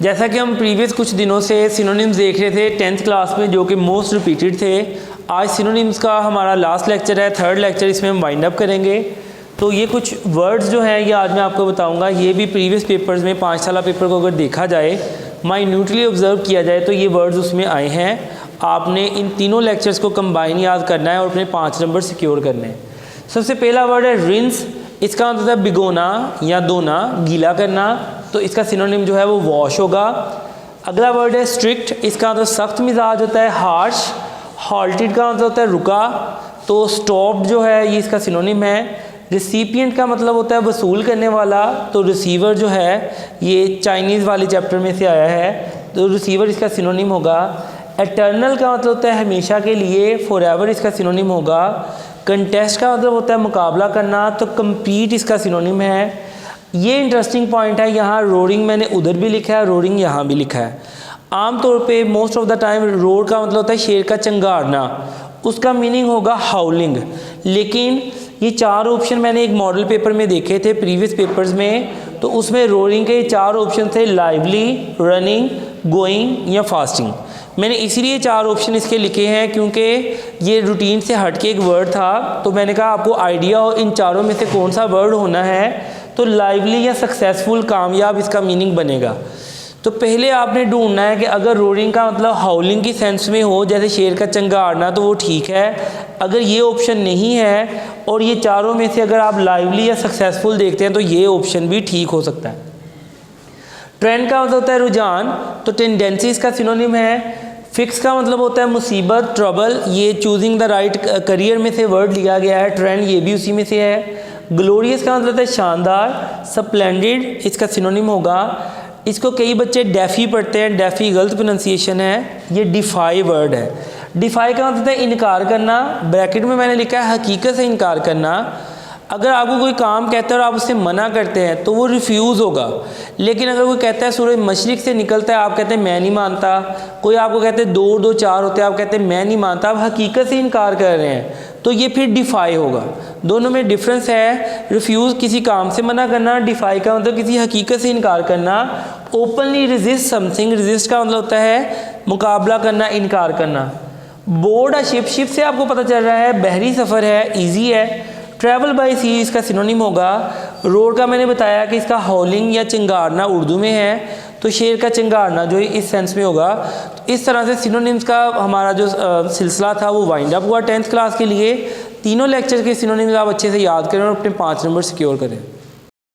जैसा कि हम प्रीवियस कुछ दिनों से सिनोनिम्स देख रहे थे 10th क्लास में, जो कि मोस्ट रिपीटेड थे। आज सिनोनिम्स का हमारा लास्ट लेक्चर है, थर्ड लेक्चर, इसमें हम वाइंड अप करेंगे। तो ये कुछ वर्ड्स जो हैं ये आज मैं आपको बताऊंगा। ये भी प्रीवियस पेपर्स में 5 साल पेपर को अगर देखा जाए, माइन्यूटली ऑब्जर्व किया जाए तो ये वर्ड्स उसमें आए हैं। आपने इन तीनों लेक्चर्स को कंबाइन याद करना है और अपने 5 नंबर सिक्योर करने हैं। सबसे पहला वर्ड है रिंस। इसका मतलब है भिगोना या धोना, गीला करना। तो इसका सिनोनिम जो है वो वॉश होगा। अगला वर्ड है स्ट्रिक्ट। इसका मतलब सख्त मिजाज होता है, हार्श। हॉल्टेड का मतलब होता है रुका। तो स्टॉप्ड जो है ये इसका सिनोनिम है। रिसिपिएंट का मतलब होता है वसूल करने वाला। तो रिसीवर जो है ये चाइनीज़ वाले चैप्टर में से आया है, तो रिसीवर इसका सिनोनिम होगा। एटर्नल का मतलब होता है हमेशा के लिए, फॉरएवर इसका सिनोनिम होगा। कंटेस्ट का मतलब होता है मुकाबला करना, तो कम्पीट इसका सिनोनिम है। ये इंटरेस्टिंग पॉइंट है, यहाँ रोरिंग मैंने उधर भी लिखा है, रोरिंग यहाँ भी लिखा है। आमतौर पे most of the time roar का मतलब होता है शेर का चंगाड़ना, उसका मीनिंग होगा हाउलिंग। लेकिन ये 4 ऑप्शन मैंने एक मॉडल पेपर में देखे थे प्रीवियस पेपर्स में, तो उसमें रोरिंग के 4 ऑप्शन थे, लाइवली, रनिंग, गोइंग या फास्टिंग। मैंने इसीलिए 4 ऑप्शन इसके लिखे हैं क्योंकि ये रूटीन से हट के एक वर्ड था। तो मैंने कहा आपको आइडिया हो इन चारों में से कौन सा वर्ड होना है, तो लाइवली या सक्सेसफुल, कामयाब इसका मीनिंग बनेगा। तो पहले आपने ढूंढना है कि अगर रोरिंग का मतलब हाउलिंग की सेंस में हो, जैसे शेर का चंगाड़ना, तो वो ठीक है। अगर ये ऑप्शन नहीं है और ये चारों में से अगर आप लाइवली या सक्सेसफुल देखते हैं तो ये ऑप्शन भी ठीक हो सकता है। ट्रेंड का मतलब होता है रुझान, तो टेंडेंसी इसका सिनोनिम है। फिक्स का मतलब होता है मुसीबत, ट्रबल। ये चूजिंग द राइट करियर में से वर्ड लिया गया है। ट्रेंड ये भी उसी में से है। ग्लोरियस का मतलब होता है शानदार। स्प्लेंडिड इसका सिनोनिम होगा। इसको कई बच्चे डेफी पढ़ते हैं, डेफी गलत प्रोनाउंसिएशन है। ये डिफाई वर्ड है। डिफाई का मतलब होता है इनकार करना। ब्रैकेट में मैंने लिखा है हकीकत से इनकार करना। अगर आपको कोई काम कहता है और आप उससे मना करते हैं तो वो रिफ्यूज़ होगा। लेकिन अगर कोई कहता है सूरज मशरिक़ से निकलता है, आप कहते हैं मैं नहीं मानता। कोई आपको कहते हैं 2 और 2 4 होते हैं, आप कहते हैं मैं नहीं मानता, आप हकीकत से इनकार कर रहे हैं, तो ये फिर डिफ़ाई होगा। दोनों में डिफरेंस है। रिफ्यूज़ किसी काम से मना करना, डिफ़ाई का मतलब किसी हकीकत से इनकार करना। ओपनली रेजिस्ट समथिंग, रेजिस्ट का मतलब होता है मुकाबला करना, इनकार करना। बोर्ड अ शिप, शिप से आपको पता चल रहा है बहरी सफ़र है, ईजी है। ट्रैवल बाय सी इसका सिनोनिम होगा। रोड का मैंने बताया कि इसका हॉलिंग या चिंगाड़ना उर्दू में है, तो शेर का चिंगाड़ना जो इस सेंस में होगा। तो इस तरह से सिनोनिम्स का हमारा जो सिलसिला था वो वाइंड अप हुआ 10th क्लास के लिए। तीनों लेक्चर के सिनोनिम्स आप अच्छे से याद करें और अपने 5 नंबर सिक्योर करें।